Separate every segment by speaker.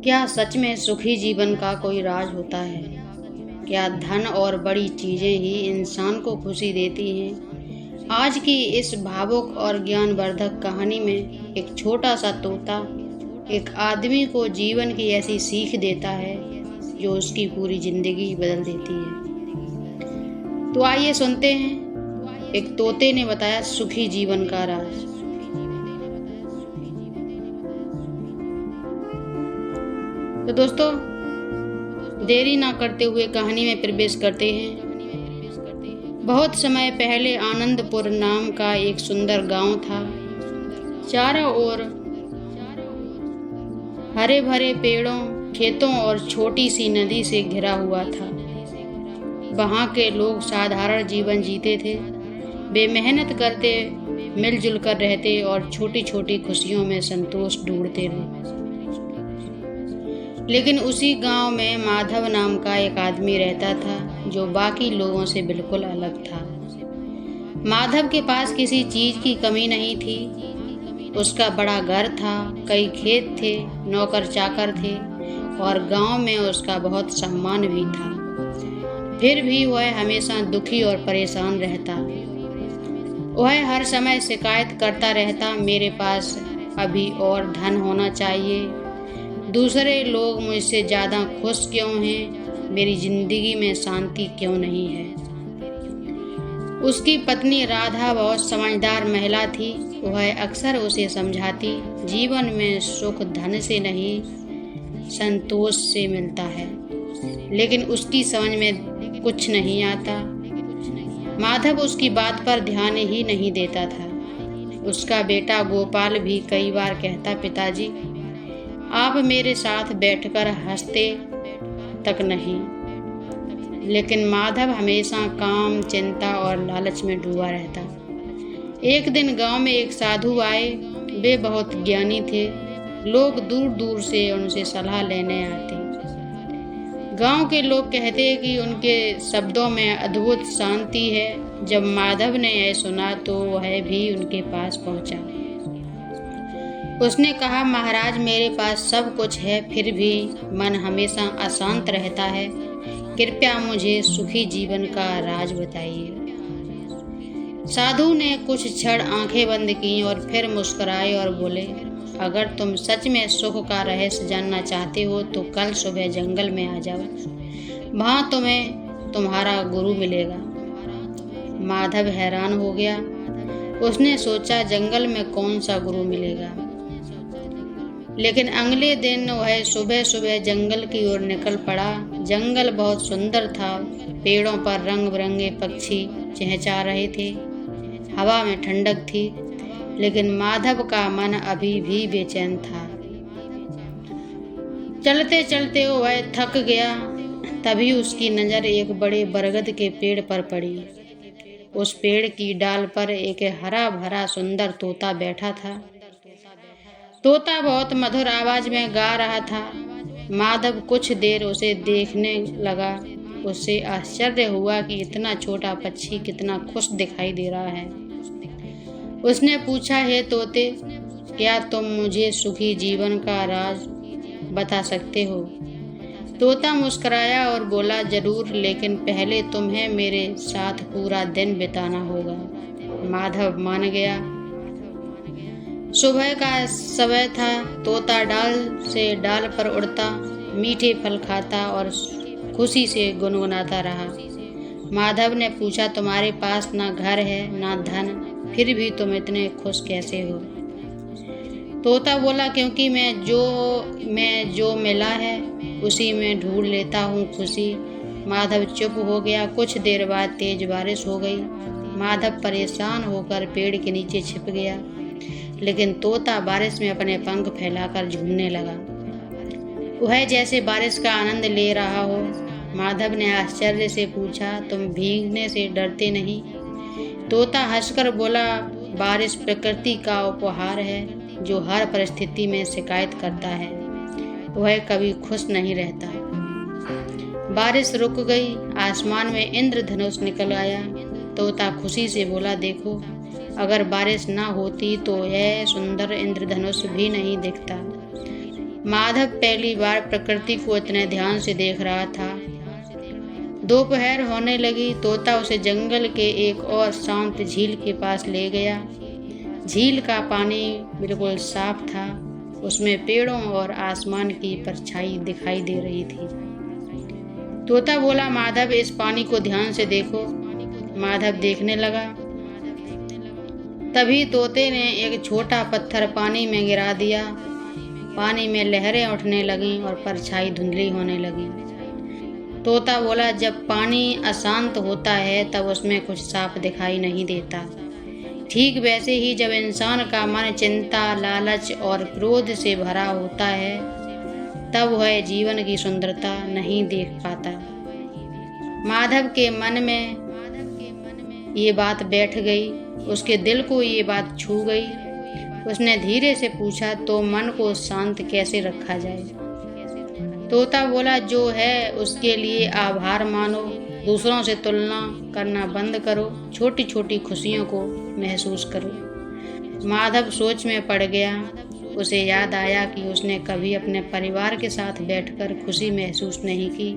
Speaker 1: क्या सच में सुखी जीवन का कोई राज होता है? क्या धन और बड़ी चीजें ही इंसान को खुशी देती हैं? आज की इस भावुक और ज्ञानवर्धक कहानी में एक छोटा सा तोता एक आदमी को जीवन की ऐसी सीख देता है जो उसकी पूरी जिंदगी बदल देती है। तो आइए सुनते हैं एक तोते ने बताया सुखी जीवन का राज। तो दोस्तों, देरी ना करते हुए कहानी में प्रवेश करते हैं। बहुत समय पहले आनंदपुर नाम का एक सुंदर गांव था। चारों ओर हरे भरे पेड़ों, खेतों और छोटी सी नदी से घिरा हुआ था। वहां के लोग साधारण जीवन जीते थे। वे मेहनत करते, मिलजुल कर रहते और छोटी छोटी खुशियों में संतोष ढूंढते रहे। लेकिन उसी गांव में माधव नाम का एक आदमी रहता था जो बाकी लोगों से बिल्कुल अलग था। माधव के पास किसी चीज की कमी नहीं थी। उसका बड़ा घर था, कई खेत थे, नौकर चाकर थे और गांव में उसका बहुत सम्मान भी था। फिर भी वह हमेशा दुखी और परेशान रहता। वह हर समय शिकायत करता रहता, मेरे पास अभी और धन होना चाहिए, दूसरे लोग मुझसे ज़्यादा खुश क्यों हैं, मेरी जिंदगी में शांति क्यों नहीं है। उसकी पत्नी राधा बहुत समझदार महिला थी। वह अक्सर उसे समझाती, जीवन में सुख धन से नहीं संतोष से मिलता है। लेकिन उसकी समझ में कुछ नहीं आता। माधव उसकी बात पर ध्यान ही नहीं देता था। उसका बेटा गोपाल भी कई बार कहता, पिताजी आप मेरे साथ बैठकर हंसते तक नहीं। लेकिन माधव हमेशा काम, चिंता और लालच में डूबा रहता। एक दिन गांव में एक साधु आए। वे बहुत ज्ञानी थे। लोग दूर दूर से उनसे सलाह लेने आते। गांव के लोग कहते कि उनके शब्दों में अद्भुत शांति है। जब माधव ने यह सुना तो वह भी उनके पास पहुंचा। उसने कहा, महाराज मेरे पास सब कुछ है, फिर भी मन हमेशा अशांत रहता है। कृपया मुझे सुखी जीवन का राज बताइए। साधु ने कुछ क्षण आंखें बंद की और फिर मुस्कुराए और बोले, अगर तुम सच में सुख का रहस्य जानना चाहते हो तो कल सुबह जंगल में आ जाओ। वहां तुम्हें तुम्हारा गुरु मिलेगा। माधव हैरान हो गया। उसने सोचा, जंगल में कौन सा गुरु मिलेगा। लेकिन अगले दिन वह सुबह सुबह जंगल की ओर निकल पड़ा। जंगल बहुत सुंदर था। पेड़ों पर रंग बिरंगे पक्षी चहचहा रहे थे। हवा में ठंडक थी। लेकिन माधव का मन अभी भी बेचैन था। चलते चलते वह थक गया। तभी उसकी नजर एक बड़े बरगद के पेड़ पर पड़ी। उस पेड़ की डाल पर एक हरा भरा सुंदर तोता बैठा था। तोता बहुत मधुर आवाज में गा रहा था। माधव कुछ देर उसे देखने लगा। उसे आश्चर्य हुआ कि इतना छोटा पक्षी कितना खुश दिखाई दे रहा है। उसने पूछा, हे तोते, क्या तुम मुझे सुखी जीवन का राज बता सकते हो? तोता मुस्कुराया और बोला, जरूर, लेकिन पहले तुम्हें मेरे साथ पूरा दिन बिताना होगा। माधव मान गया। सुबह का समय था। तोता डाल से डाल पर उड़ता, मीठे फल खाता और खुशी से गुनगुनाता रहा। माधव ने पूछा, तुम्हारे पास ना घर है ना धन, फिर भी तुम इतने खुश कैसे हो? तोता बोला, क्योंकि मैं जो मिला है उसी में ढूंढ लेता हूँ खुशी। माधव चुप हो गया। कुछ देर बाद तेज बारिश हो गई। माधव परेशान होकर पेड़ के नीचे छिप गया। लेकिन तोता बारिश में अपने पंख फैलाकर झूमने लगा। वह जैसे बारिश का आनंद ले रहा हो। माधव ने आश्चर्य से पूछा, तुम भीगने से डरते नहीं? तोता हंसकर बोला, बारिश प्रकृति का उपहार है जो हर परिस्थिति में शिकायत करता है। वह कभी खुश नहीं रहता। बारिश रुक गई। आसमान में इंद्रधनुष निकल आया। तोता खुशी से बोला, देखो, अगर बारिश ना होती तो यह सुंदर इंद्रधनुष भी नहीं दिखता। माधव पहली बार प्रकृति को इतने ध्यान से देख रहा था। दोपहर होने लगी। तोता उसे जंगल के एक और शांत झील के पास ले गया। झील का पानी बिल्कुल साफ था। उसमें पेड़ों और आसमान की परछाई दिखाई दे रही थी। तोता बोला, माधव इस पानी को ध्यान से देखो। माधव देखने लगा। तभी तोते ने एक छोटा पत्थर पानी में गिरा दिया। पानी में लहरें उठने लगीं और परछाई धुंधली होने लगी। तोता बोला, जब पानी अशांत होता है तब उसमें कुछ साफ दिखाई नहीं देता। ठीक वैसे ही जब इंसान का मन चिंता, लालच और क्रोध से भरा होता है तब वह जीवन की सुंदरता नहीं देख पाता। माधव के मन में ये बात बैठ गई। उसके दिल को ये बात छू गई। उसने धीरे से पूछा, तो मन को शांत कैसे रखा जाए? तोता बोला, जो है उसके लिए आभार मानो, दूसरों से तुलना करना बंद करो, छोटी छोटी खुशियों को महसूस करो। माधव सोच में पड़ गया। उसे याद आया कि उसने कभी अपने परिवार के साथ बैठकर खुशी महसूस नहीं की।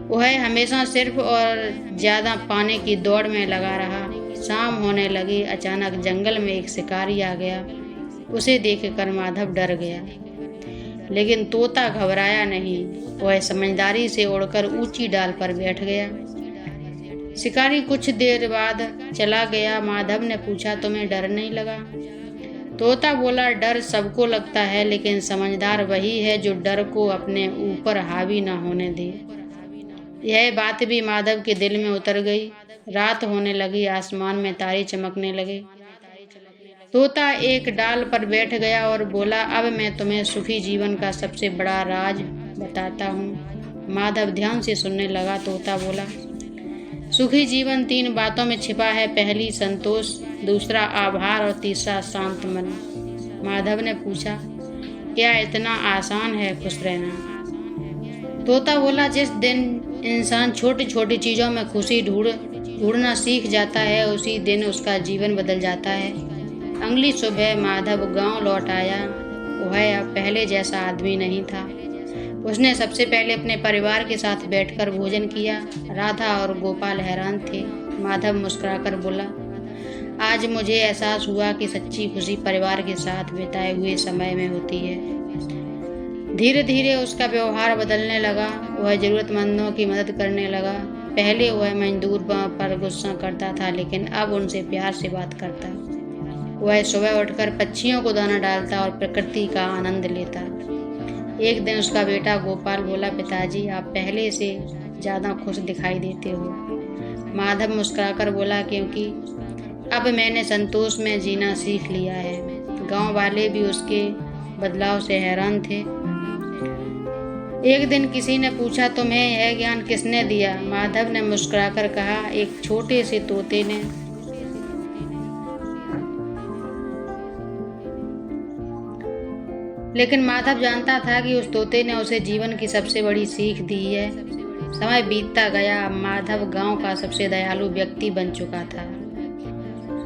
Speaker 1: वह हमेशा सिर्फ और ज़्यादा पाने की दौड़ में लगा रहा। शाम होने लगी। अचानक जंगल में एक शिकारी आ गया। उसे देखकर माधव डर गया, लेकिन तोता घबराया नहीं। वह समझदारी से उड़कर ऊंची डाल पर बैठ गया। शिकारी कुछ देर बाद चला गया। माधव ने पूछा, तुम्हें डर नहीं लगा? तोता बोला, डर सबको लगता है, लेकिन समझदार वही है जो डर को अपने ऊपर हावी ना होने दे। यह बात भी माधव के दिल में उतर गई। रात होने लगी। आसमान में तारे चमकने लगे। तोता एक डाल पर बैठ गया और बोला, अब मैं तुम्हें सुखी जीवन का सबसे बड़ा राज बताता हूँ। माधव ध्यान से सुनने लगा। तोता बोला, सुखी जीवन 3 बातों में छिपा है। पहली संतोष, दूसरा आभार और तीसरा शांत मन। माधव ने पूछा, क्या इतना आसान है खुश रहना? तोता बोला, जिस दिन इंसान छोटी छोटी चीज़ों में खुशी ढूंढना सीख जाता है उसी दिन उसका जीवन बदल जाता है। अगली सुबह माधव गांव लौट आया। वह अब पहले जैसा आदमी नहीं था। उसने सबसे पहले अपने परिवार के साथ बैठकर भोजन किया। राधा और गोपाल हैरान थे। माधव मुस्कुराकर बोला, आज मुझे एहसास हुआ कि सच्ची खुशी परिवार के साथ बिताए हुए समय में होती है। धीरे धीरे उसका व्यवहार बदलने लगा। वह ज़रूरतमंदों की मदद करने लगा। पहले वह मजदूर पर गुस्सा करता था, लेकिन अब उनसे प्यार से बात करता। वह सुबह उठकर पक्षियों को दाना डालता और प्रकृति का आनंद लेता। एक दिन उसका बेटा गोपाल बोला, पिताजी आप पहले से ज़्यादा खुश दिखाई देते हो। माधव मुस्कुराकर बोला, क्योंकि अब मैंने संतोष में जीना सीख लिया है। गांव वाले भी उसके बदलाव से हैरान थे। एक दिन किसी ने पूछा, तुम्हें यह ज्ञान किसने दिया? माधव ने मुस्कुराकर कहा, एक छोटे से तोते ने। लेकिन माधव जानता था कि उस तोते ने उसे जीवन की सबसे बड़ी सीख दी है। समय बीतता गया। माधव गांव का सबसे दयालु व्यक्ति बन चुका था।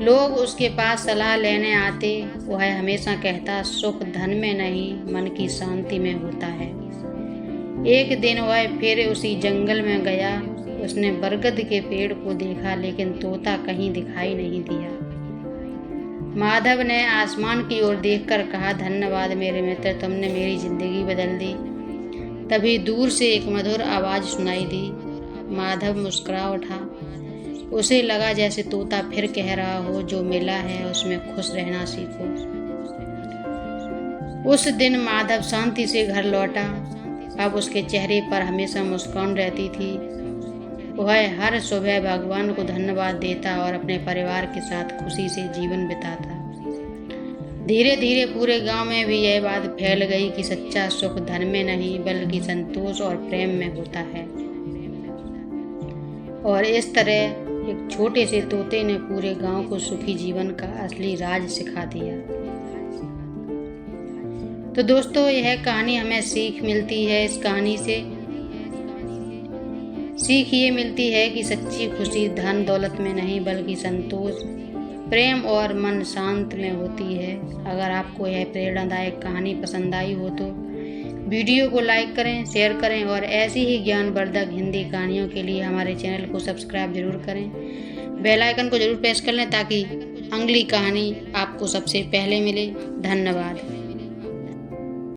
Speaker 1: लोग उसके पास सलाह लेने आते। वह हमेशा कहता, सुख धन में नहीं, मन की शांति में होता है। एक दिन वह फिर उसी जंगल में गया। उसने बरगद के पेड़ को देखा, लेकिन तोता कहीं दिखाई नहीं दिया। माधव ने आसमान की ओर देखकर कहा, धन्यवाद मेरे मित्र, तुमने मेरी जिंदगी बदल दी। तभी दूर से एक मधुर आवाज़ सुनाई दी। माधव मुस्कुरा उठा। उसे लगा जैसे तोता फिर कह रहा हो, जो मिला है उसमें खुश रहना सीखो। उस दिन माधव शांति से घर लौटा। अब उसके चेहरे पर हमेशा मुस्कान रहती थी। वह हर सुबह भगवान को धन्यवाद देता और अपने परिवार के साथ खुशी से जीवन बिताता। धीरे धीरे पूरे गांव में भी यह बात फैल गई कि सच्चा सुख धन में नहीं, बल्कि संतोष और प्रेम में होता है। और इस तरह एक छोटे से तोते ने पूरे गांव को सुखी जीवन का असली राज सिखा दिया। तो दोस्तों, यह कहानी हमें सीख मिलती है। इस कहानी से सीख ये मिलती है कि सच्ची खुशी धन दौलत में नहीं, बल्कि संतोष, प्रेम और मन शांत में होती है। अगर आपको यह प्रेरणादायक कहानी पसंद आई हो तो वीडियो को लाइक करें, शेयर करें और ऐसी ही ज्ञानवर्धक हिंदी कहानियों के लिए हमारे चैनल को सब्सक्राइब जरूर करें। बेल आइकन को जरूर प्रेस कर लें ताकि अगली कहानी आपको सबसे पहले मिले। धन्यवाद।